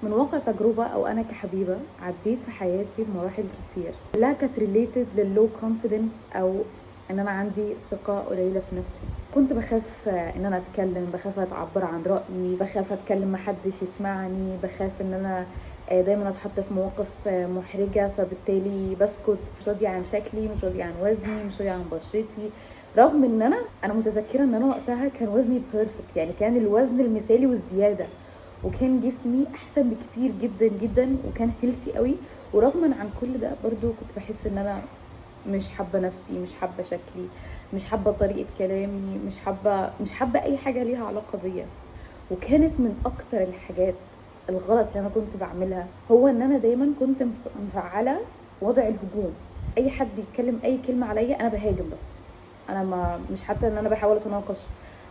من واقع تجربة او انا كحبيبة عديت في حياتي بمراحل كتير كلها كانت ريليتد لللو كونفيدنس او ان انا عندي ثقة قليلة في نفسي. كنت بخاف ان انا اتكلم، بخاف اتعبر عن رأيي، بخاف اتكلم محدش يسمعني، بخاف ان انا دايما اتحط في مواقف محرجة، فبالتالي بسكت، مش راضية عن شكلي، مش راضية عن وزني، مش راضية عن بشرتي. رغم ان انا متذكرة ان انا وقتها كان وزني بيرفكت، يعني كان الوزن المثالي والزيادة، وكان جسمي احسن بكتير جدا جدا، وكان هيلثي قوي. ورغما عن كل ده برضو كنت بحس ان انا مش حابه نفسي، مش حابه شكلي، مش حابه طريقه كلامي، مش حابه اي حاجه ليها علاقه بيا. وكانت من اكتر الحاجات الغلط اللي انا كنت بعملها هو ان انا دايما كنت مفعله وضع الهجوم. اي حد يتكلم اي كلمه عليا انا بهاجم، بس انا ما مش حتى ان انا بحاول اتناقش،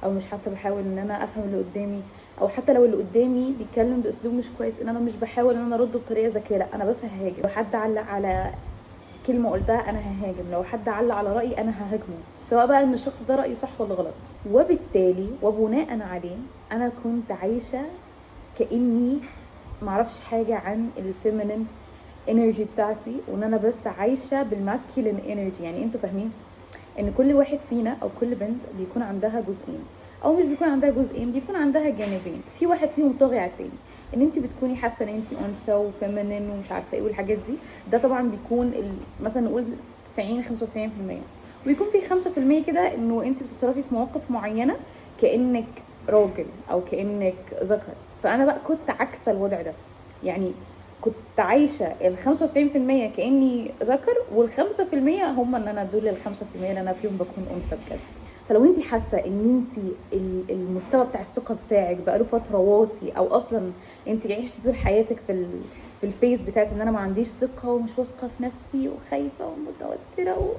او مش حتى بحاول ان انا افهم اللي قدامي، او حتى لو اللي قدامي بيتكلم باسلوب مش كويس ان انا مش بحاول ان انا ارد بطريقه ذكيه، لا انا بس ههاجم. لو حد علق على كلمه قلتها انا ههاجم، لو حد علق على رايي انا ههاجمه، سواء بقى ان الشخص ده رايه صح ولا غلط. وبالتالي وبناء عليه انا كنت عايشه كاني معرفش حاجه عن الفيمينين انرجي بتاعتي، وان انا بس عايشه بالماسكيلين انرجي. يعني انتوا فاهمين ان كل واحد فينا او كل بنت بيكون عندها جزئين، او مش بيكون عندها جزئين، بيكون عندها جانبين، في واحد فيهم طاغي على التاني. ان انت بتكوني حاسه ان انت انثى وفيمينين ومش عارفه ايه والحاجات دي، ده طبعا بيكون مثلا نقول 90 95%. ويكون في 5% كده انه انت بتتصرفي في مواقف معينه كانك راجل او كانك ذكر. فانا بقى كنت عكس الوضع ده، يعني كنت عايشه ال 95% كاني ذكر، وال5% هم ان انا دول ال5% اللي انا فيهم بكون انثى بجد. فلو انت حاسه ان انت المستوى بتاع الثقه بتاعك بقاله فتره واطي، او اصلا انت عشتي طول حياتك في الفيس بتاعت ان انا ما عنديش ثقه ومش واثقه في نفسي وخايفه ومتوتره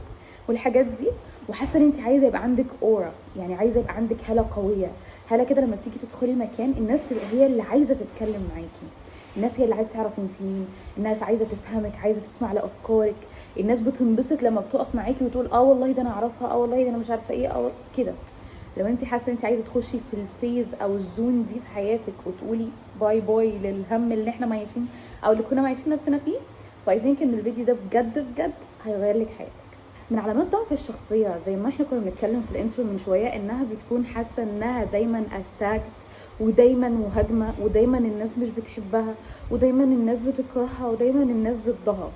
والحاجات دي، وحاسه ان انت عايزه يبقى عندك اورا، يعني عايزه يبقى عندك هاله قويه، هاله كده لما تيجي تدخلي مكان الناس تبقى هي اللي عايزه تتكلم معاكي، الناس هي اللي عايزه تعرف انت مين، الناس عايزه تفهمك، عايزه تسمع لافكارك، الناس بتنبسط لما بتقف معاكي وتقول اه والله ده انا اعرفها، اه والله ده انا مش عارفه ايه، اه كده. لو انت حاسه انت عايزه تخشي في الفيز او الزون دي في حياتك وتقولي باي باي للهم اللي احنا عايشين او اللي كنا عايشين نفسنا فيه، فاي ثينك ان الفيديو ده بجد بجد هيغير لك حياتك. من علامات ضعف الشخصيه زي ما احنا كنا بنتكلم في الانترو من شويه، انها بتكون حاسه انها دايما اتاكت، ودايما مهاجمه، ودايما الناس مش بتحبها، ودايما الناس بتكرهها، ودايما الناس ضدها.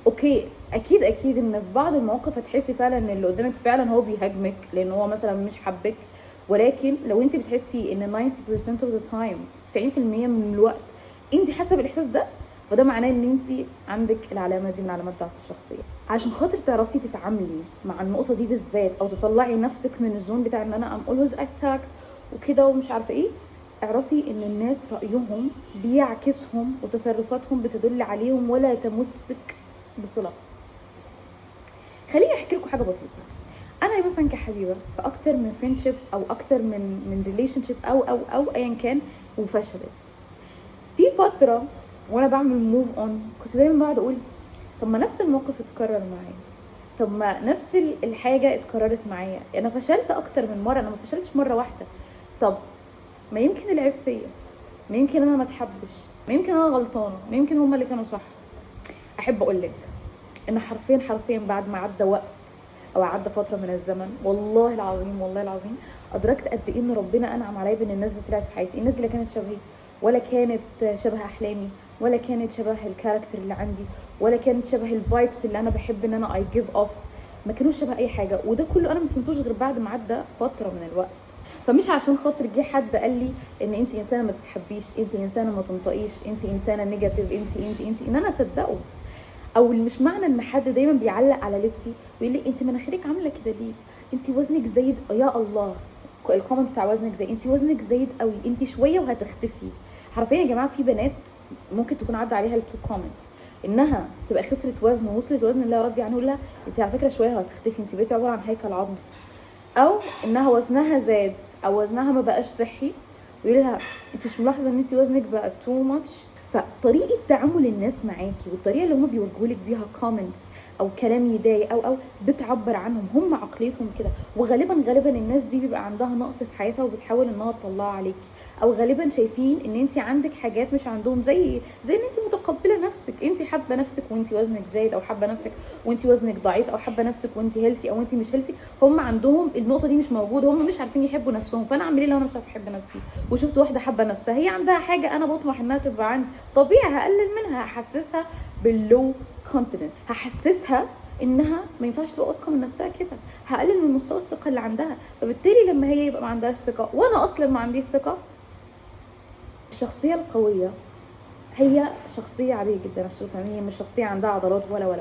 اوكي، اكيد اكيد ان في بعض المواقف هتحسي فعلا ان اللي قدامك فعلا هو بيهاجمك لان هو مثلا مش حبك، ولكن لو انت بتحسي ان 90% of the time 90% من الوقت انت حاسه بالاحساس ده، فده معناه ان انت عندك العلامه دي من علامات ضعف الشخصيه. عشان خاطر تعرفي تتعاملي مع النقطه دي بالذات، او تطلعي نفسك من الزون بتاع ان انا ام اولويز اتاك وكده ومش عارفه ايه، اعرفي ان الناس رايهم بيعكسهم وتصرفاتهم بتدل عليهم ولا تمسك بصله. خليني احكي لكم حاجه بسيطه. انا مثلا كحبيبه في اكتر من فريندشيب او اكتر من ريليشن شيب او ايا كان وفشلت. في فتره وانا بعمل موف اون كنت دايما بقعد اقول طب ما نفس الموقف اتكرر معايا، طب ما نفس الحاجه اتكررت معايا، انا فشلت اكتر من مره، انا ما فشلتش مره واحده. طب ما يمكن العيب فيا، ما يمكن انا ما اتحبش، ما يمكن انا غلطانه، ما يمكن هما اللي كانوا صح. احب اقول لك ان حرفيا بعد ما عدى وقت او عدى فتره من الزمن، والله العظيم والله العظيم ادركت قد ايه ان ربنا انعم عليا بان الناس دي طلعت في حياتي. الناس دي لا كانت شبهي، ولا كانت شبه احلامي، ولا كانت شبه الكاركتر اللي عندي، ولا كانت شبه الفايبس اللي انا بحب ان انا اي جيف اوف. ما كانوش شبه اي حاجه، وده كله انا ما فهمتوش غير بعد ما عدى فتره من الوقت. فمش عشان خاطر جه حد قال لي ان انت انسانه ما تتحبيش، انت انسانه ما تنطقيش، انت انسانه نيجاتيف، انت ان انا اصدقه. او مش معنى ان حد دايما بيعلق على لبسي ويقول لي انت مناخيرك عامله كده ليه، انت وزنك زايد، يا الله الكومنت بتاع وزنك زايد، انت وزنك زايد قوي، انت شويه وهتختفي. حرفيا يا جماعه في بنات ممكن تكون عدى عليها التو كومنتس، انها تبقى خسرت وزن ووصلت وزن اللي راضيه عنه، يقول لها انت على فكره شويه وهتختفي، انت بقيتي عباره عن هيكل عظمي. او انها وزنها زاد او وزنها ما بقاش صحي، ويقول لها انت مش ملاحظه ان انت وزنك بقى تو ماتش، فطريقه تعامل الناس معاكي والطريقه اللي هم بيوجهوا لك بيها كومنتس او كلام يضايق او بتعبر عنهم، هم عقليتهم كده. وغالبا الناس دي بيبقى عندها نقص في حياتها وبتحاول انها تطلعه عليكي، او غالبا شايفين ان انت عندك حاجات مش عندهم، زي ان انت متقبله نفسك، انت حابه نفسك وانت وزنك زايد، او حابه نفسك وانت وزنك ضعيف، او حابه نفسك وانت هيلثي او انت مش هيلثي. هم عندهم النقطه دي مش موجوده، هم مش عارفين يحبوا نفسهم. فانا اعمل ايه لو انا مش عارفه احب نفسي وشفت واحده حابه نفسها، هي عندها حاجه انا بطمح انها تبقى عندي، طبيعي هقلل منها، هحسسها باللو كونفيدنس، هحسسها انها ما ينفعش تبقى واثقه من نفسها كده، هقلل من مستوى الثقه اللي عندها. فبالتالي لما هي يبقى ما عندهاش ثقه وانا اصلا ما عنديش ثقه، الشخصيه القويه هي شخصيه عاديه جدا عشان تفهميني، مش شخصيه عندها عضلات ولا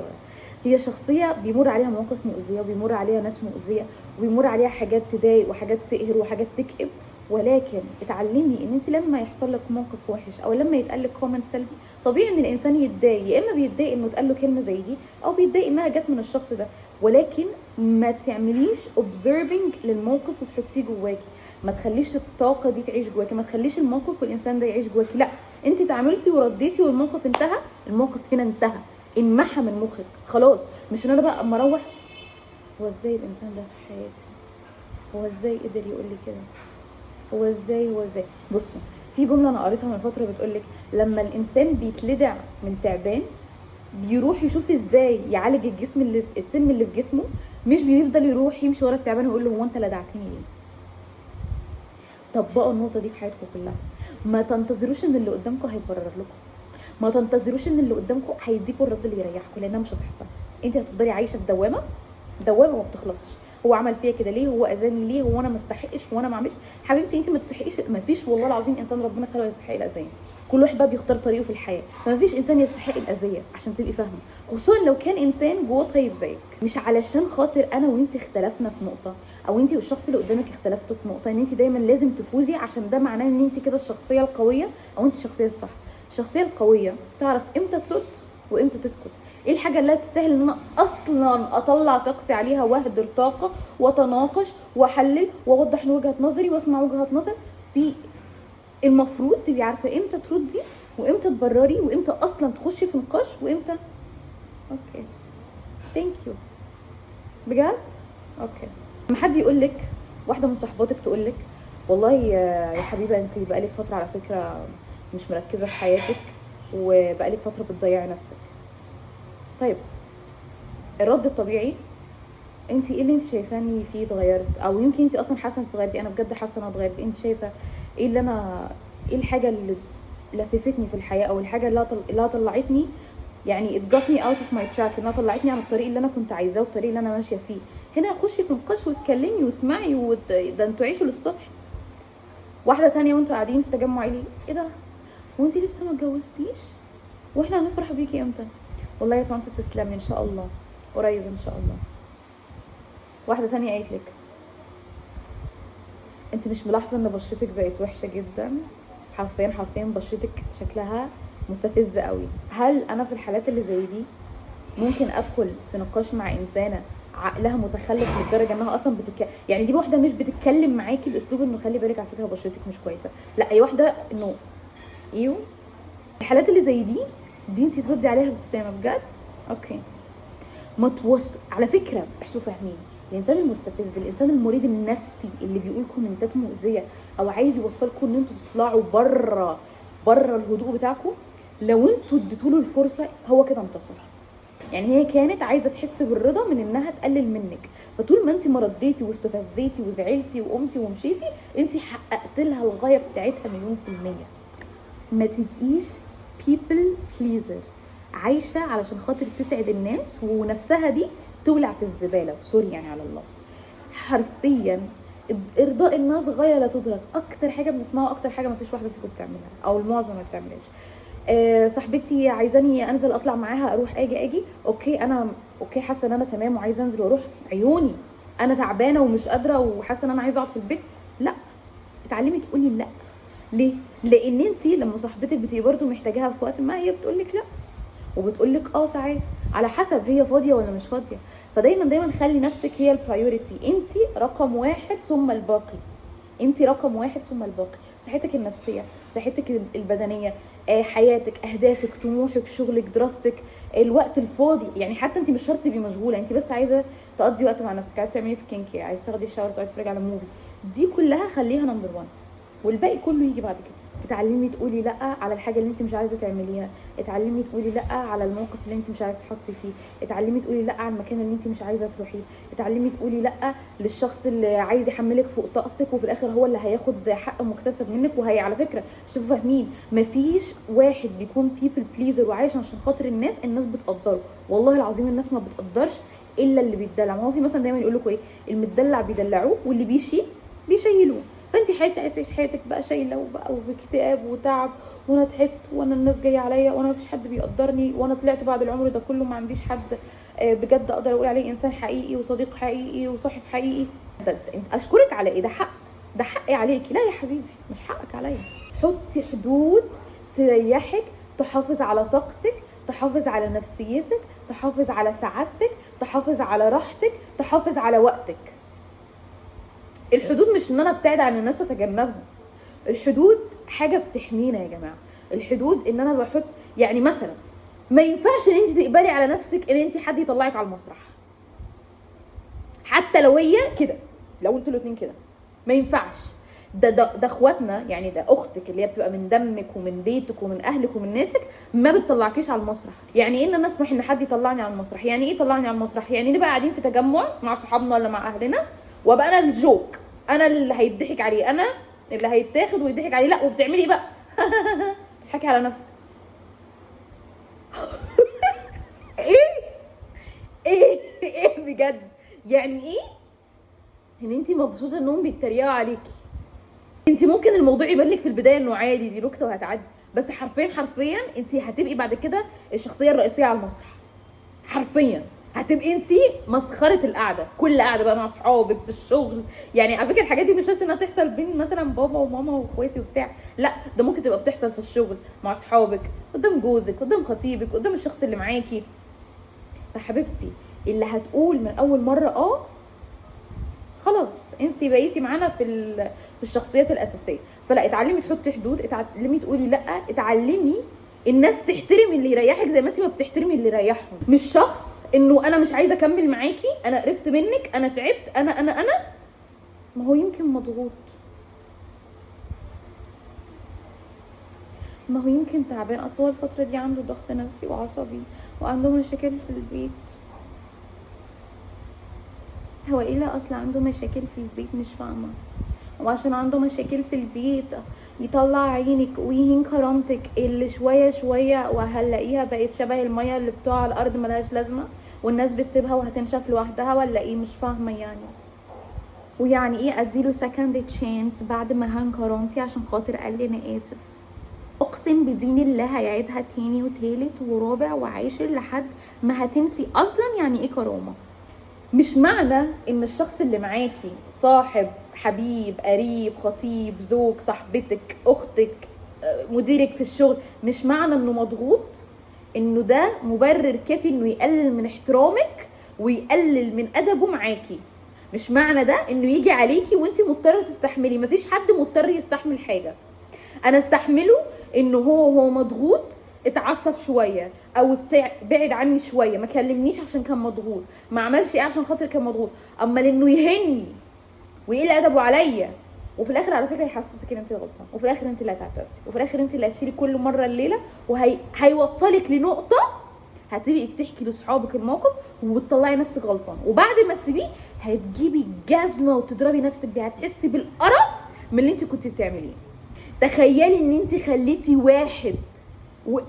هي شخصيه بيمر عليها مواقف مؤذيه، وبيمر عليها ناس مؤذيه، وبيمر عليها حاجات تضايق وحاجات تقهر وحاجات تكئب. ولكن اتعلمي ان انت لما يحصل لك موقف وحش او لما يتقال لك كومنت سلبي، طبيعي ان الانسان يتضايق، يا اما بيتضايق انه اتقال له كلمه زي دي، او بيتضايق انها جت من الشخص ده. ولكن ما تعمليش observing للموقف وتحطيه جواكي، ما تخليش الطاقه دي تعيش جواكي، ما تخليش الموقف والانسان ده يعيش جواكي. لا، انت تعاملتي ورديتي والموقف انتهى، الموقف هنا انتهى، انمحى من مخك خلاص. مش ان انا بقى اما اروح هو ازاي الانسان ده في حياتي، هو ازاي قدر يقول لي كده، هو ازاي. بصوا، في جمله انا قريتها من فتره بتقولك لما الانسان بيتلدع من تعبان بيروح يشوف ازاي يعالج الجسم اللي في السم اللي في جسمه، مش بيفضل يروح يمشي ورا التعبان ويقول له هو انت لدعتني ليه. طبقوا النقطه دي في حياتكم كلها. ما تنتظروش ان اللي قدامكم هيبرر لكم، ما تنتظروش ان اللي قدامكم هيديكوا الرد اللي يريحكم، لانها مش هتحصل. انت هتفضلي عايشه في دوامه ما بتخلصش. هو عمل فيا كده ليه، هو اذاني ليه، هو انا ما استحقش، هو انا ما اعملش. حبيبتي انت ما تستحقيش، ما فيش والله العظيم انسان ربنا خلقه يستحق الاذيه. كل واحد بقى بيختار طريقه في الحياه، فما فيش انسان يستحق الاذيه عشان تبقي فاهمه، خصوصا لو كان انسان جوه طيب زيك. مش علشان خاطر انا وانت اختلفنا في نقطه، او انت والشخص اللي قدامك اختلفتوا في نقطه، ان انت دايما لازم تفوزي، عشان ده معناه ان انت كده الشخصيه القويه او انت الشخصيه الصح. الشخصيه القويه تعرف امتى ترد وامتى تسكت. ايه الحاجه اللي تستاهل ان انا اصلا اطلع طاقتي عليها واهدر طاقه واتناقش واحلل واوضح وجهه نظري واسمع وجهه نظر؟ في المفروض تبقي عارفه امتى تردي وامتى تبرري وامتى اصلا تخشي في نقاش وامتى اوكي ثانك يو بجد. اوكي، لما حد يقول لك، واحده من صحباتك تقول لك والله يا حبيبه انت بقالك فتره على فكره مش مركزه في حياتك وبقالك فتره بتضيعي نفسك. طيب الرد الطبيعي، انت ايه اللي انت شايفاني فيه اتغيرت؟ او يمكن انت اصلا حاسه انك اتغيرتي، انا بجد حاسه اني اتغيرت. انت شايفه ايه اللي انا، ايه الحاجه اللي لففتني في الحياه، او الحاجه اللي طلعتني، يعني it got me out of my track، انها طلعتني عن الطريق اللي انا كنت عايزاه والطريق اللي انا ماشيه فيه. هنا خشي في نقاش واتكلمي واسمعي ده انتوا عيشوا للصبح. واحده تانية وانتوا قاعدين في تجمع عائلي، ايه ده هو انت لسه ما اتجوزتيش؟ واحنا هنفرح بيكي امتى؟ والله يا طنط تسلمي ان شاء الله قريب ان شاء الله. واحده تانية قالت لك انت مش ملاحظه ان بشرتك بقت وحشه جدا؟ حرفيا بشرتك شكلها مستفز قوي. هل انا في الحالات اللي زي دي ممكن ادخل في نقاش مع انسانه عقلها متخلف للدرجه انها اصلا يعني دي واحده مش بتتكلم معاكي باسلوب انه خلي بالك على فكره بشرتك مش كويسه، لا هي واحده انه الحالات اللي زي دي انت تردي عليها بابتسامه بجد. اوكي، ما على فكره عشان فاهمين، الانسان المستفز، الانسان المريض النفسي اللي بيقول كومنتات مؤذيه او عايز يوصلكم ان انتوا تطلعوا بره الهدوء بتاعكم، لو انتوا اديتوا له الفرصه هو كده انتصر. يعني هي كانت عايزه تحس بالرضا من انها تقلل منك، فطول ما انت ما رديتي واستفزيتي وزعلتي وقمتي ومشيتي، انت حققت لها الغايه بتاعتها 100%. ما تبقيش people pleaser، عايشه علشان خاطر تسعد الناس ونفسها دي تولع في الزباله، سوري يعني على اللفظ. حرفيا ارضاء الناس غايه لا تدرك، اكتر حاجه بنسمعها واكتر حاجه ما فيش واحده فيكم بتعملها او المعظم ما بتعملهاش. صاحبتي عايزاني انزل اطلع معاها اروح اجي، اوكي انا اوكي حاسه ان انا تمام وعايزه انزل واروح، عيوني انا تعبانه ومش قادره وحاسه ان انا عايزه اقعد في البيت، لا اتعلمي تقولي لا. ليه؟ لان انت لما صاحبتك بتبقي برده محتاجاها في وقت ما، هي بتقول لك لا وبتقول لك ساعات على حسب هي فاضيه ولا مش فاضيه. فدايما خلي نفسك هي البرايورتي، انت رقم واحد ثم الباقي، انت رقم واحد ثم الباقي. صحتك النفسيه، صحتك البدنيه، حياتك، اهدافك، طموحك، شغلك، دراستك، الوقت الفاضي. يعني حتى انت مش شرط تبقي مشغوله، انت بس عايزه تقضي وقت مع نفسك، عايزه تعملي سكين كير، عايزه تاخدي شاور، تقعدي تتفرجي على موفي. دي كلها خليها نمبر 1، والباقي كله يجي بعد كده. اتعلمي تقولي لا على الحاجه اللي انت مش عايزه تعمليها، اتعلمي تقولي لا على الموقف اللي انت مش عايزه تحطي فيه، اتعلمي تقولي لا على المكان اللي انت مش عايزه تروحيه، اتعلمي تقولي لا للشخص اللي عايز يحملك فوق طاقتك وفي الاخر هو اللي هياخد حق مكتسب منك. وهي على فكره مش تبقوا فاهمين، مفيش واحد بيكون بيبل بليزر وعايش عشان خاطر الناس بتقدره. والله العظيم الناس ما بتقدرش الا اللي بيتدلع. ما هو في مثلا دايما يقول لكم ايه، المدلع بيدلعوه واللي بيشيلوه. فانت حياتك عايزه تعيش حياتك بقى شايله وبقى وباكتئاب وتعب، وانا تعبت، وانا الناس جايه عليا، وانا مفيش حد بيقدرني، وانا طلعت بعد العمر ده كله ما عنديش حد بجد اقدر اقول عليه انسان حقيقي وصديق حقيقي وصاحب حقيقي. اشكرك على ايه؟ ده حقي عليكي. لا يا حبيبي، مش حقك عليا. حطي حدود تريحك، تحافظ على طاقتك، تحافظ على نفسيتك، تحافظ على سعادتك، تحافظ على راحتك، تحافظ على وقتك. الحدود مش ان انا ابتعد عن الناس واتجنبهم، الحدود حاجه بتحمينا يا جماعه. الحدود ان انا بحط، يعني مثلا ما ينفعش ان انت تقبلي على نفسك ان انت حد يطلعك على المسرح، حتى لو هي كده، لو انتوا الاثنين كده ما ينفعش. ده اخواتنا، يعني ده اختك اللي هي بتبقى من دمك ومن بيتك ومن اهلك ومن ناسك ما بتطلعكيش على المسرح. يعني ايه ان انا اسمح ان حد يطلعني على المسرح؟ يعني ايه يطلعني على المسرح؟ يعني نبقى قاعدين في تجمع مع صحابنا ولا مع اهلنا وابقى انا الجوك، انا اللي هيضحك عليه، انا اللي هيتاخد ويضحك عليه. لا، وبتعملي ايه بقى؟ تضحكي على نفسك. ايه بجد؟ يعني ايه ان انت مبسوطه انهم بيتريقوا عليكي؟ انت ممكن الموضوع يبان لك في البدايه انه عادي، دي نكته وهتعدي، بس حرفيا انت هتبقي بعد كده الشخصيه الرئيسيه على المسرح. حرفيا هتبقي انت مسخره القعده، كل قعده بقى مع اصحابك في الشغل. يعني على فكره الحاجات دي مش شرط انها تحصل بين مثلا بابا وماما واخواتي وبتاع، لا ده ممكن تبقى بتحصل في الشغل مع اصحابك، قدام جوزك، قدام خطيبك، قدام الشخص اللي معاكي. فحبيبتي اللي هتقول من اول مره خلاص انت بقيتي معانا في الشخصيات الاساسيه. فلا، اتعلمي تحطي حدود، اتعلمي تقولي لا، اتعلمي الناس تحترم اللي يريحك زي ما انت ما بتحترمي اللي يريحهم. مش شخص انه انا مش عايزه اكمل معاكي، انا قرفت منك، انا تعبت، انا ما هو يمكن مضغوط، ما هو يمكن تعبان، اصل هو الفتره دي عنده ضغط نفسي وعصبي وعنده مشاكل في البيت. هو ايه؟ لا اصل عنده مشاكل في البيت، مش فاهمه. وعشان عنده مشاكل في البيت يطلع عينك ويهين كرامتك اللي شويه شويه وهنلاقيها بقت شبه الميه اللي بتقع على الارض ملهاش لازمه والناس بتسيبها وهتنشف لوحدها، ولا ايه؟ مش فاهمه يعني. ويعني ايه اديله سكند تشانس بعد ما هان كرامتي عشان خاطر قال لي انا اسف؟ اقسم بدين الله هيعيدها تاني وتالت ورابع وعاشر لحد ما هتنسي اصلا يعني ايه كرامه. مش معنى ان الشخص اللي معاكي صاحب، حبيب، قريب، خطيب، زوج، صاحبتك، اختك، مديرك في الشغل، مش معنى انه مضغوط انه ده مبرر كافي انه يقلل من احترامك ويقلل من ادبه معاكي. مش معنى ده انه يجي عليكي وانت مضطره تستحملي. مفيش حد مضطر يستحمل حاجه. انا استحمله انه هو مضغوط، اتعصب شويه او بعد عني شويه، ما كلمنيش عشان كان مضغوط، ما عملش ايه عشان خاطر كان مضغوط. اما انه يهني ويقل ادبه عليا وفي الاخر على فكره يحسسك ان انت غلطان، وفي الاخر انت اللي هتعتذري، وفي الاخر انت اللي هتشيلي كل مره الليله، وهيوصلك لنقطه هتبقي بتحكي لاصحابك الموقف وبتطلعي نفسك غلطان، وبعد ما تسيبيه هتجيبي جزمه وتضربي نفسك بيها، هتحسي بالقرف من اللي انت كنتي بتعمليه. تخيلي ان انت خليتي واحد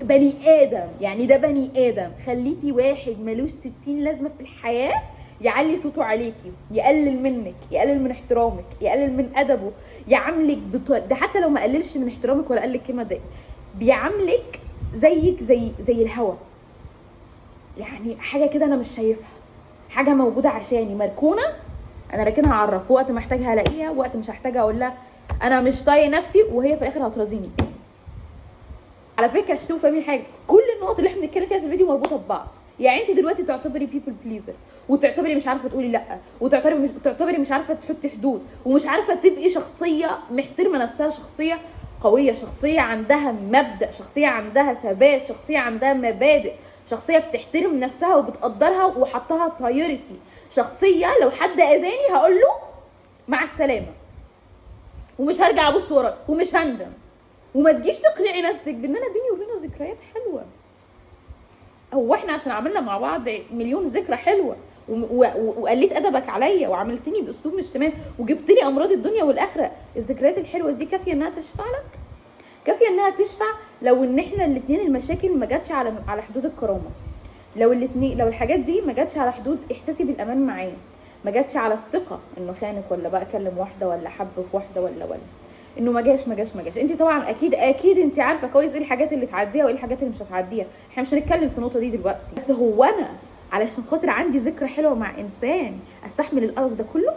بني ادم، يعني ده بني ادم، خليتي واحد ملوش 60 لازمه في الحياه يعلي صوته عليكي، يقلل منك، يقلل من احترامك، يقلل من ادبه، يعاملك ده حتى لو ما قللش من احترامك ولا قال لك كلمه ضايقه، بيعاملك زيك زي الهوا. يعني حاجه كده انا مش شايفها، حاجه موجوده عشاني، مركونه انا راكنها على الرف، وقت ما احتاجها الاقيها، وقت مش هحتاجها اقول لها انا مش طايق نفسي، وهي في الاخر هترضيني. على فكره عشان تبقوا فاهمين حاجه، كل النقط اللي احنا بنتكلم فيها في الفيديو مربوطه ببعض. يعني انت دلوقتي تعتبري بيبل بليزر، وتعتبري مش عارفه تقولي لا، وتعتبري مش عارفه تحطي حدود، ومش عارفه تبقي شخصيه محترمه نفسها، شخصيه قويه، شخصيه عندها مبدأ، شخصيه عندها ثبات، شخصيه عندها مبادئ، شخصيه بتحترم نفسها وبتقدرها وحطها برايورتي، شخصيه لو حد اذاني هقول له مع السلامه ومش هرجع ابص ورايا ومش هندم. وما تجيش تقنعي نفسك بان انا بيني وبينه ذكريات حلوه. هو احنا عشان عملنا مع بعض مليون ذكرى حلوه وقليت ادبك عليا وعملتني باسلوب مش تمام وجبت لي امراض الدنيا والاخره، الذكريات الحلوه دي كافيه انها تشفع لك؟ كافيه انها تشفع لو ان احنا الاثنين المشاكل ما جاتش على حدود الكرامه، لو الحاجات دي ما جاتش على حدود احساسي بالامان معاه، ما جاتش على الثقه انه خانك ولا بقى كلم واحده ولا حب في واحده ولا انه ما جاش. انت طبعا اكيد انت عارفه كويس ايه الحاجات اللي تعديها وايه الحاجات اللي مش هتعديها، احنا مش هنتكلم في النقطه دي دلوقتي. بس هو انا علشان خاطر عندي ذكرى حلوه مع انسان استحمل القرف ده كله؟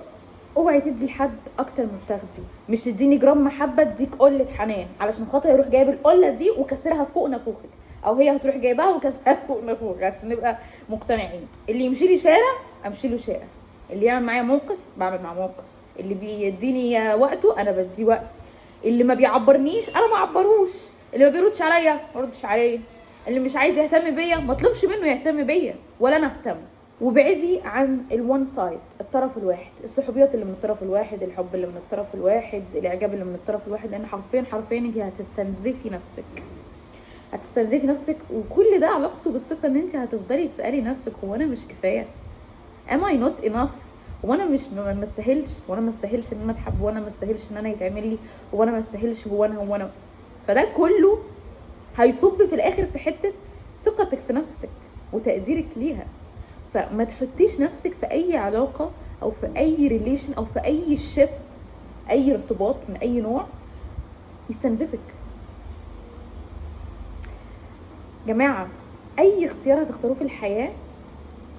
اوعي تدي لحد اكتر من بتاخدي. مش تديني جرام محبه، اديك قله حنان علشان خاطر يروح جايب القله دي وكسرها فوق نافوخك، او هي هتروح جايبها وكسرها فوق نافوخك، عشان نبقى مقتنعين. اللي يمشي لي شارع امشي له شارع، اللي يعمل معايا موقف بعمل معاه موقف، اللي بيديني وقته انا بديه وقتي، اللي ما بيعبرنيش انا ما اعبروش، اللي ما بيردش عليا ما ردش عليا، اللي مش عايز يهتم بيا ما اطلبش منه يهتم بيا ولا انا اهتم. وبعزي عن الوان سايد، الطرف الواحد، الصحوبيات اللي من الطرف الواحد، الحب اللي من الطرف الواحد، الاعجاب اللي من الطرف الواحد، لان حرفيا انت هتستنزفي نفسك. وكل ده علاقته بالثقه، ان انت هتفضلي تسالي نفسك هو انا مش كفايه؟ am I not enough؟ وانا مش ما استاهلش ان انا اتحب، وانا ما استاهلش ان انا يتعمل لي، وانا ما استاهلش، هو انا. فده كله هيصب في الاخر في حته ثقتك في نفسك وتقديرك ليها. فما تحطيش نفسك في اي علاقه او في اي ريليشن او في اي شيب، اي ارتباط من اي نوع يستنزفك. جماعه اي اختيار هتختاروه في الحياه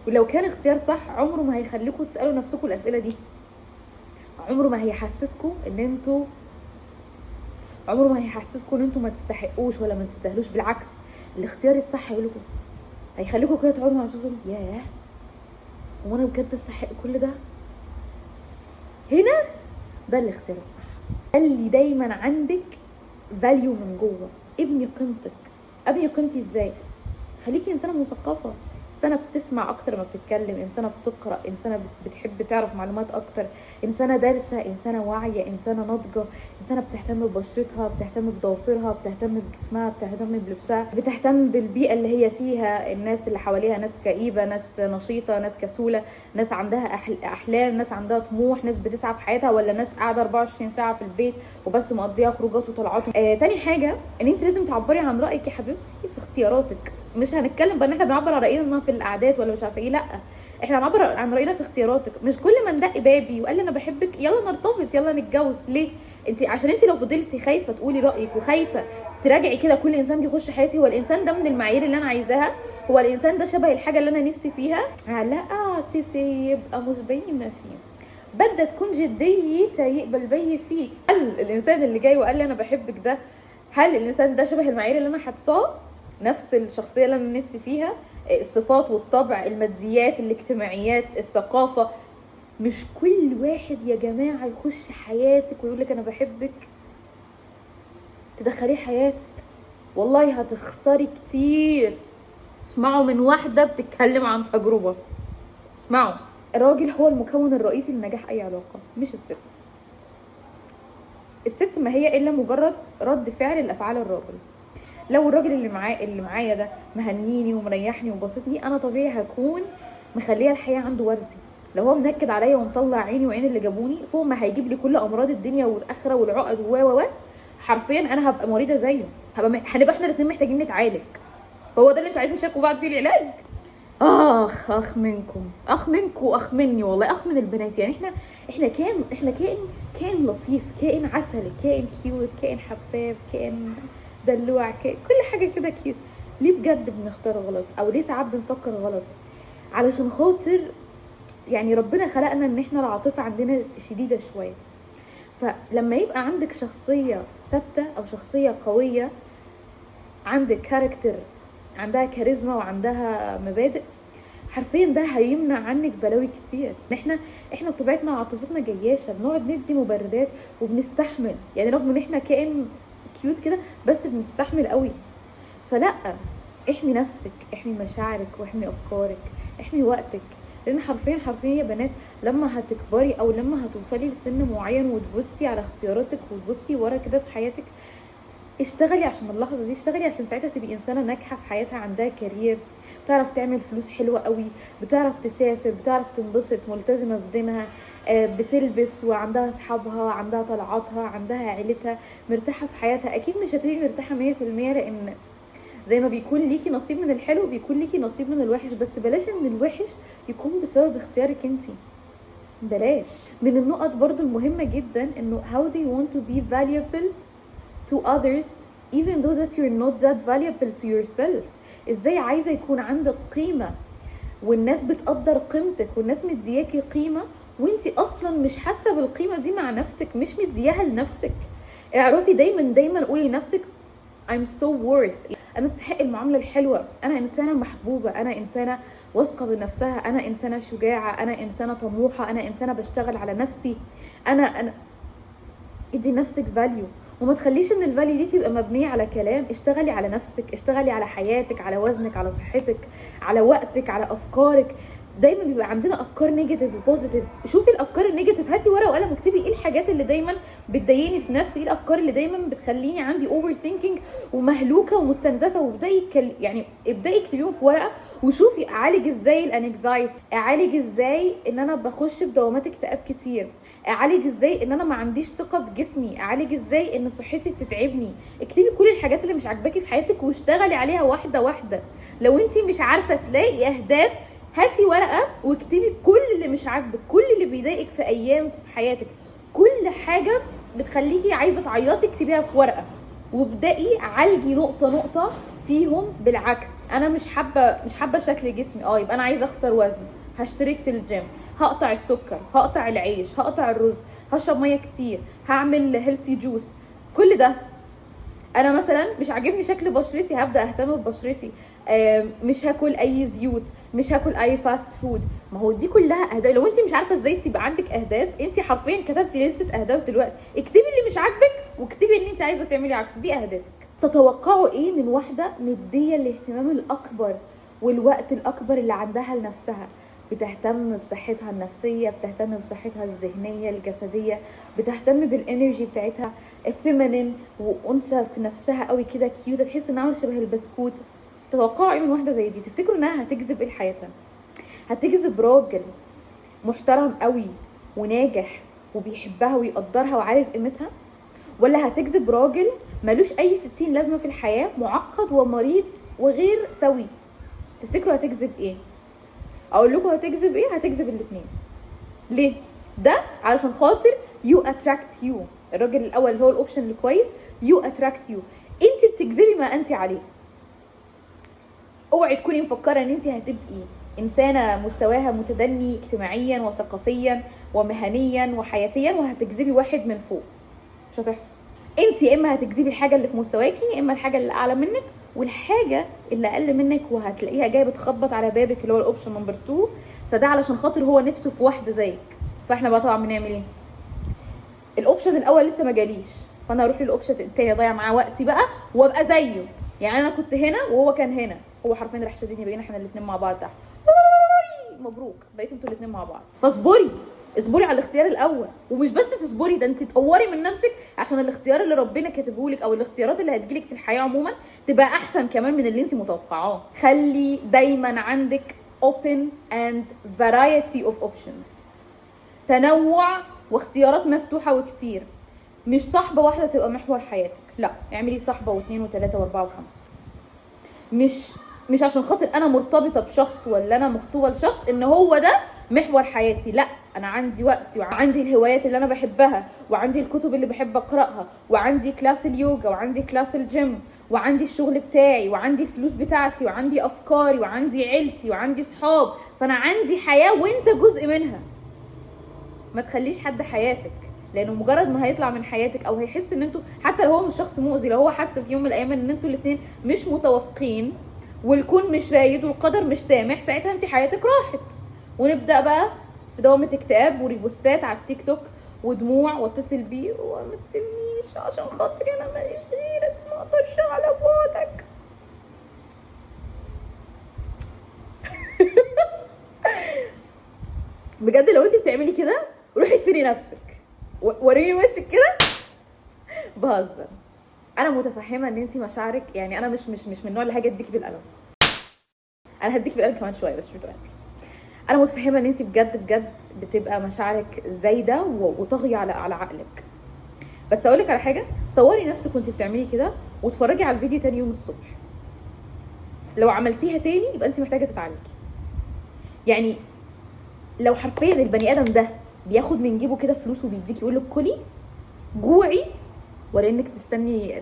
ولو كان اختيار صح عمره ما هيخليكم تسالوا نفسكم الاسئله دي، عمره ما هيحسسكم ان انتوا ما تستحقوش ولا ما تستاهلوش. بالعكس الاختيار الصح هيخليكم كده تقعدوا مع نفسكم ياه هو انا بجد استحق كل ده؟ هنا ده الاختيار الصح. خلي دايما عندك فاليو من جوه، ابني قيمتي ازاي؟ خليكي انسانه مثقفه، انسانه بتسمع اكتر ما بتتكلم، انسانه بتقرا، انسانه بتحب تعرف معلومات اكتر، انسانه دارسه، انسانه واعيه، انسانه ناضجه، انسانه بتهتم ببشرتها، بتهتم بضوافرها، بتهتم بجسمها، بتهتم بلبسها، بتهتم بالبيئه اللي هي فيها، الناس اللي حواليها ناس كئيبه، ناس نشيطه، ناس كسوله، ناس عندها احلام، ناس عندها طموح، ناس بتسعى في حياتها، ولا ناس قاعده 24 ساعه في البيت وبس مقضيها خروجات وطلعات. تاني حاجه ان انت لازم تعبري عن رايك يا حبيبتي في اختياراتك. مش هنتكلم بقى ان احنا بنعبر عن راينا في القعدات ولا مش عارفه ايه، لا احنا بنعبر عن راينا في اختياراتك. مش كل ما ندق بابي وقال لي انا بحبك يلا نرتبط يلا نتجوز. ليه؟ عشان انت لو فضلتي خايفه تقولي رايك وخايفه تراجعي كده كل انسان بيخش حياتي، هو الانسان ده من المعايير اللي انا عايزاها؟ هو الانسان ده شبه الحاجه اللي انا نفسي فيها؟ علاقه عاطفيه يبقى مش باينه فيه، بدها تكون جديه يقبل بي فيك. هل الانسان اللي جاي وقال لي انا بحبك ده، هل الانسان ده شبه المعايير اللي انا حطاه؟ نفس الشخصيه اللي انا نفسي فيها، الصفات والطبع، الماديات، الاجتماعيات، الثقافه؟ مش كل واحد يا جماعه يخش حياتك ويقول لك انا بحبك تدخليه حياتك، والله هتخسري كتير. اسمعوا من واحده بتتكلم عن تجربه، اسمعوا. الراجل هو المكون الرئيسي لنجاح اي علاقه، مش الست. الست ما هي الا مجرد رد فعل لافعال الراجل. لو الراجل اللي معايا ده مهنيني ومريحني وبسطني، انا طبيعي هكون مخليه الحياه عنده وردي. لو هو منكد عليا ومطلع عيني وعين اللي جابوني، فوق ما هيجيب لي كل امراض الدنيا والاخره والعقد و حرفيا انا هبقى مريضه زيه، هنبقى احنا الاثنين محتاجين نتعالج. فهو ده اللي انتوا عايزين تشاركوا بعض فيه العلاج؟ اخ منكم واخ مني، والله اخ من البنات. يعني احنا كائن لطيف، كائن عسلي، كائن كيوت، كائن حباب، كائن دلوع، كل حاجه كده كيوت. ليه بجد بنختار غلط؟ او ليه ساعات بنفكر غلط؟ علشان خاطر يعني ربنا خلقنا ان احنا العاطفه عندنا شديده شويه. فلما يبقى عندك شخصيه ثابته او شخصيه قويه، عندك كاركتر، عندها كاريزما وعندها مبادئ، حرفيا ده هيمنع عنك بلاوي كتير. احنا بطبيعتنا عاطفتنا جياشه، بنقعد ندي مبررات وبنستحمل. يعني رغم ان احنا كائن كيوت كده بس بنستحمل قوي. فلا، احمي نفسك، احمي مشاعرك، واحمي افكارك، احمي وقتك. لان حرفيا يا بنات لما هتكبري او لما هتوصلي لسن معين وتبصي على اختياراتك وتبصي ورا كده في حياتك، اشتغلي عشان اللحظه دي، اشتغلي عشان ساعتها تبقي انسانه ناجحه في حياتها، عندها كارير، بتعرف تعمل فلوس حلوه قوي، بتعرف تسافر، بتعرف تنبسط، ملتزمه في دينها، بتلبس وعندها اصحابها، عندها طلعاتها، عندها عيلتها، مرتاحه في حياتها. اكيد مش هتبقي مرتاحه 100%، لان زي ما بيكون ليكي نصيب من الحلو بيكون ليكي نصيب من الوحش، بس بلاش ان الوحش يكون بسبب اختيارك انتي، بلاش. من النقط برضو المهمة جدا انه how do you want to be valuable to others even though that you're not that valuable to yourself. ازاي عايزة يكون عندك قيمة والناس بتقدر قيمتك والناس مدياكي قيمة وانتي اصلا مش حاسة بالقيمة دي مع نفسك، مش مدياها لنفسك. اعرفي دايما قولي لنفسك I'm so worth، انا استحق المعامله الحلوه، انا انسانه محبوبه، انا انسانه واثقه بنفسها، انا انسانه شجاعه، انا انسانه طموحه، انا انسانه بشتغل على نفسي، انا ادي نفسك فاليو. وما تخليش ان الفاليو دي تبقى مبنيه على كلام. اشتغلي على نفسك، اشتغلي على حياتك، على وزنك، على صحتك، على وقتك، على افكارك. دايما بيبقى عندنا افكار نيجاتيف وبوزيتيف. شوفي الافكار النيجاتيف، هاتي ورقه وقلم واكتبي ايه الحاجات اللي دايما بتضايقني في نفسي، ايه الافكار اللي دايما بتخليني عندي اوفر ثينكينج ومهلوكه ومستنزفه، وابداي يعني ابداي اكتبيهم في ورقه وشوفي اعالج ازاي الانكزايتي، اعالج ازاي ان انا بخش في دوامات اكتئاب كتير، اعالج ازاي ان انا ما عنديش ثقه في جسمي، اعالج ازاي ان صحتي بتتعبني. اكتبي كل الحاجات اللي مش عاجباكي في حياتك واشتغلي عليها واحده واحده. لو انتي مش عارفه تلاقي اهداف، هاتي ورقه واكتبي كل اللي مش عاجبك، كل اللي بيضايقك في ايام في حياتك، كل حاجه بتخليكي عايزه تعيطي اكتبيها في ورقه، وابدأي عالجي نقطه نقطه فيهم. بالعكس، انا مش حابه شكل جسمي، يبقى انا عايزه اخسر وزن، هشترك في الجيم، هقطع السكر، هقطع العيش، هقطع الرز، هشرب ميه كتير، هعمل هيلثي جوس. كل ده انا مثلا مش عاجبني شكل بشرتي، هبدا اهتم ببشرتي، مش هاكل اي زيوت، مش هاكل اي فاست فود. ما هو دي كلها اهداف. لو انت مش عارفه ازاي تبقى عندك اهداف، انت حرفيا كتبتي لسته اهداف دلوقتي. اكتبي اللي مش عاجبك واكتبي ان انت عايزه تعملي عكسه، دي اهدافك. تتوقعوا ايه من واحده مديه الاهتمام الاكبر والوقت الاكبر اللي عندها لنفسها، بتهتم بصحتها النفسيه، بتهتم بصحتها الذهنيه الجسديه، بتهتم بالانرجي بتاعتها الفيمينين، وانثى في نفسها قوي كده كيوت، تحس انها عامله شبه البسكوت. تتوقعوا ايه من واحده زي دي؟ تفتكروا انها هتجذب ايه لحياتها؟ هتجذب راجل محترم قوي وناجح وبيحبها ويقدرها وعارف قيمتها، ولا هتجذب راجل ملوش اي 60 لازمه في الحياه، معقد ومريض وغير سوي؟ تفتكروا هتجذب ايه؟ اقول لكم هتجذب ايه؟ هتجذب الاثنين. ليه؟ ده علشان خاطر يو اتراكت يو. الراجل الاول اللي هو الاوبشن الكويس، يو اتراكت يو، انت بتجذبي ما انت عليه. اوعي تكوني مفكره ان انت هتبقي انسانه مستواها متدني اجتماعيا وثقافيا ومهنيا وحياتيا وهتجذبي واحد من فوق. مش هتحصل. انت يا اما هتجذبي الحاجه اللي في مستواكي، يا اما الحاجه اللي اعلى منك، والحاجه اللي اقل منك وهتلاقيها جايه بتخبط على بابك اللي هو الاوبشن نمبر 2. فده علشان خاطر هو نفسه في واحده زيك. فاحنا بقى طبعا بنعمل ايه؟ الاوبشن الاول لسه ما جاليش، فانا اروح للاوبشن الثاني اضيع معاه وقتي بقى وابقى زيه. يعني انا كنت هنا وهو كان هنا، هو حرفيا راح شدني، بقينا احنا الاثنين مع بعض تحت، مبروك بقيتوا انتوا الاثنين مع بعض. اصبري على الاختيار الاول، ومش بس تصبري، ده انت تطوري من نفسك عشان الاختيار اللي ربنا كاتبه لك او الاختيارات اللي هتجيلك في الحياه عموما تبقى احسن كمان من اللي انت متوقعاه. خلي دايما عندك open and variety of options، تنوع واختيارات مفتوحه وكتير. مش صاحبه واحده تبقى محور حياتك، لا، اعملي صاحبه واثنين وثلاثه واربعه وخمسه. مش عشان خاطر انا مرتبطه بشخص ولا انا مخطوبه لشخص ان هو ده محور حياتي، لا، انا عندي وقتي وعندي الهوايات اللي انا بحبها وعندي الكتب اللي بحب اقراها وعندي كلاس اليوجا وعندي كلاس الجيم وعندي الشغل بتاعي وعندي الفلوس بتاعتي وعندي افكاري وعندي عيلتي وعندي صحاب. فانا عندي حياه وانت جزء منها. ما تخليش حد حياتك، لانه مجرد ما هيطلع من حياتك او هيحس ان انتوا، حتى لو هو مش شخص مؤذي، لو هو حس في يوم من الايام ان انتوا الاثنين مش متوافقين والكون مش رايد والقدر مش سامح، ساعتها انت حياتك راحت، ونبدا بقى في دوامه اكتئاب وريبوستات على التيك توك ودموع واتصل بيه وما تسيبنيش عشان خاطري انا ماليش غيرك، ما اقدرش على بعدك. بجد لو انت بتعملي كده روحي ادفني نفسك، وريني وشك كده. بهزر. انا متفهمه ان انت مشاعرك، يعني انا مش من النوع اللي هاجي اديكي بالقلم. انا هديكي بالقلم كمان شويه بس مش دلوقتي. انا متفهمه ان انت بجد بتبقى مشاعرك زايده وطاغيه على عقلك. بس اقول لك على حاجه، صوري نفسك وانت بتعملي كده واتفرجي على الفيديو تاني يوم الصبح. لو عملتيها تاني يبقى انت محتاجه تتعالجي. يعني لو حرفيا البني ادم ده بياخد من جيبه كده فلوس وبيديكي يقول لك كلي جوعي، ولا انك تستني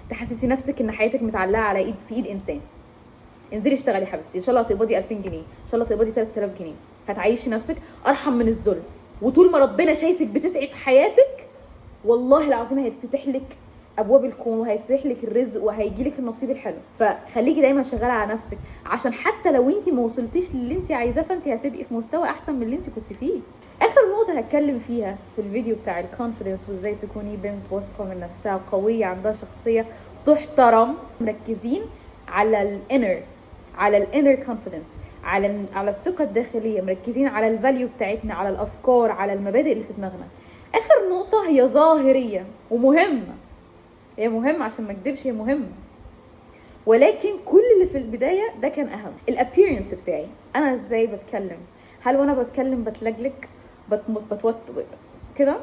تحسسي نفسك ان حياتك متعلقه على في ايد انسان. انزلي اشتغلي يا حبيبتي، ان شاء الله هتقبضي 2000 جنيه، ان شاء الله هتقبضي 3000 جنيه، هتعيشي نفسك ارحم من الظلم. وطول ما ربنا شايفك بتسعي في حياتك والله العظيم هيتفتح لك ابواب الكون وهيفتح لك الرزق وهيجي لك النصيب الحلو. فخليكي دايما شغاله على نفسك، عشان حتى لو انت ما وصلتيش للي انت عايزاه فانت هتبقي في مستوى احسن من اللي انت كنت فيه. اخر نقطه هتكلم فيها في الفيديو بتاع الكونفيدنس وازاي تكوني بنت واثقه من نفسها قويه عندها شخصيه تحترم. مركزين على الانر كونفيدنس، على الثقه الداخليه، مركزين على الفاليو بتاعتنا، على الافكار، على المبادئ اللي في دماغنا. اخر نقطه هي ظاهريه ومهمه، هي مهمه عشان ما اكدبش، هي مهمه، ولكن كل اللي في البدايه ده كان اهم. الابييرنس بتاعي، انا ازاي بتكلم، هل وانا بتكلم بتلجلج بتوت كده،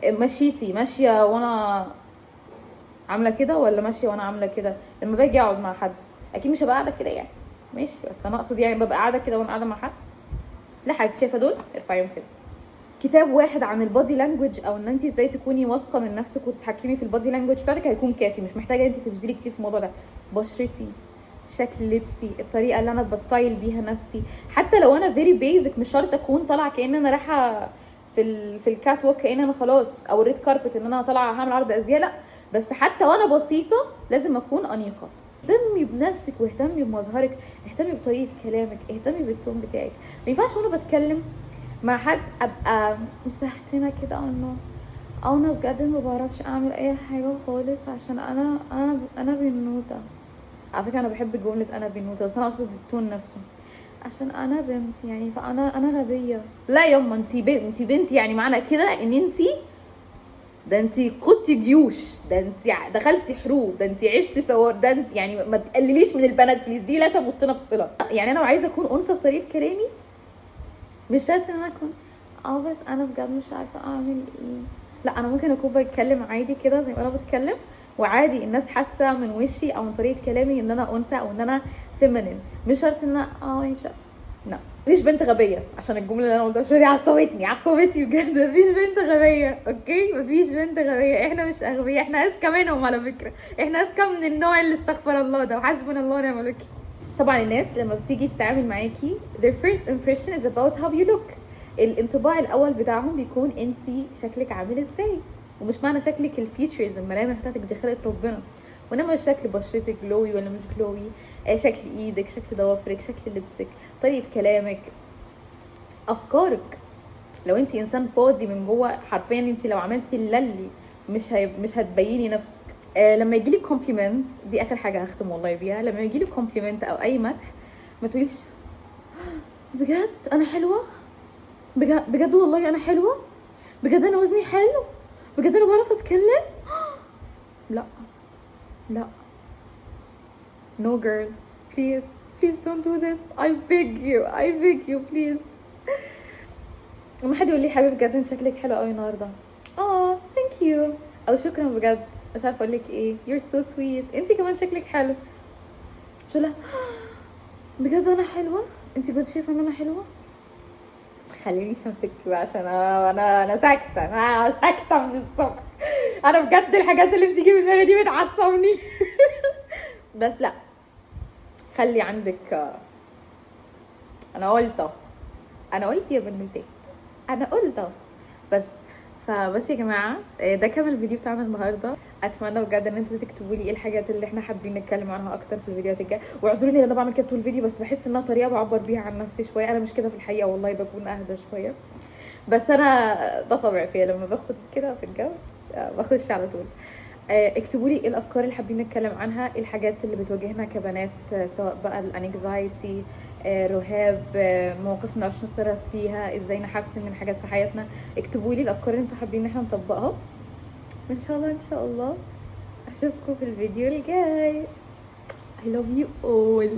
مشيتي ماشيه وانا عامله كده ولا ماشيه وانا عامله كده؟ لما باجي اقعد مع حد اكيد مش هبقى قاعده كده يعني، ماشي، بس انا اقصد يعني ببقى قاعده كده وانا قاعده مع حد. لا حبيبتي شايفه دول ارفعيهم كده. كتاب واحد عن البادي لانجوج او ان انت ازاي تكوني واثقه من نفسك وتتحكمي في البادي لانجوج بتاعتك هيكون كافي، مش محتاجه انت تبذلي كتير في الموضوع ده. بشرتي، شكل لبسي، الطريقه اللي انا بستايل بيها نفسي، حتى لو انا فيري بيزك مش شرط اكون طالعه كأن انا رايحه في الكات ووك كأن انا خلاص، او الريد كاربت ان انا طالعه هعمل عرض ازياء، لا، بس حتى وانا بسيطه لازم اكون انيقه. اهتمي بنفسك واهتمي بمظهرك، اهتمي بطريقه كلامك، اهتمي بالتون بتاعك. ما ينفعش وانا بتكلم مع حد ابقى مسهتنه كده انه انا بجد ما بعرفش اعمل اي حاجه خالص عشان انا بنوته. على فكره انا بحب جمله انا بنوته، بس انا اقصد التون نفسه، عشان انا بنت يعني فانا غبيه. لا يما انت بنت يعني معنى كده ان انت قدتي جيوش، ده انت دخلتي حروب، ده انت عشتي سوار، ده انت يعني ما تقلليش من البنات بليز، دي لا تمتنا بصله. يعني انا لو عايزه اكون انثى بطريقه كلامي مش شرط ان انا اكون بس انا بجد مش عارفه اعمل ايه. لا، انا ممكن اكون بتكلم عادي كده زي ما انا بتكلم، وعادي الناس حاسه من وشي او من طريقه كلامي ان انا انثى او ان انا فيمينين، مش شرط ان انا لا. مفيش بنت غبيه، عشان الجمله اللي انا قلتها شويه دي عصبتني بجد. مفيش بنت غبيه، اوكي؟ مفيش بنت غبيه، احنا مش اغبياء، احنا اذكى منهم على فكره، احنا اذكى من النوع اللي استغفر الله ده وحسبنا الله ونعم الوكيل. طبعا الناس لما بتيجي تتعامل معاكي their first impression is about how you look. الانطباع الاول بتاعهم بيكون انتي شكلك عامل ازاي، ومش معنى شكلك الفيتشرز الملامح بتاعتك دي خلقة ربنا، وانما شكل بشرتك جلوي ولا مش جلوي، شكل ايدك، شكل ضوافرك، شكل لبسك، طريقه كلامك، افكارك. لو انتي انسان فاضي من جوه حرفيا انتي لو عملتي اللي مش هتبيني نفسك. لما يجيلك كومبليمنت، دي اخر حاجه هختم والله بيها، لما يجيلك كومبليمنت او اي مدح ما تقوليش بجد انا حلوه، بجد والله انا حلوه، بجد انا وزني حلو، بجد انا بعرف اتكلم. لا no girl, please don't do this, I beg you please. لما حد يقول لي حبيبي بجد انت شكلك حلو قوي النهارده، thank you، او شكرا بجد، مش عارفه اقول لك ايه، you're so sweet، انت كمان شكلك حلو، مش لا بجد انا حلوه، انت بجد شايفه ان انا حلوه. خلينيش امسك بقى عشان انا ساكته، انا ساكته من الصبح، انا بجد الحاجات اللي بتيجي في دماغي دي بتعصبني. بس لا، خلي عندك، انا قلت يا بنوتات، انا قلت فبس يا جماعه، ده كان الفيديو بتاعنا النهارده. اتمنى بجد ان انتوا تكتبوا لي ايه الحاجات اللي احنا حابين نتكلم عنها اكتر في الفيديوهات الجايه، واعذروني ان انا بعمل كده طول الفيديو، بس بحس انها طريقه بعبر بيها عن نفسي شويه، انا مش كده في الحقيقه والله، بكون اهدى شويه. بس انا ده طبيعي فيا، لما باخد كده في الجو بخش على طول. اكتبوا لي ايه الافكار اللي حابين نتكلم عنها، ايه الحاجات اللي بتواجهنا كبنات، سواء بقى الانكزايتي، رهاب، مواقف ما نعرفش نتصرف فيها، ازاي نحسن من حاجات في حياتنا. اكتبوا لي الافكار اللي انتوا حابين ان احنا نطبقها. ان شاء الله ان شاء الله اشوفكم في الفيديو الجاي. I love you all.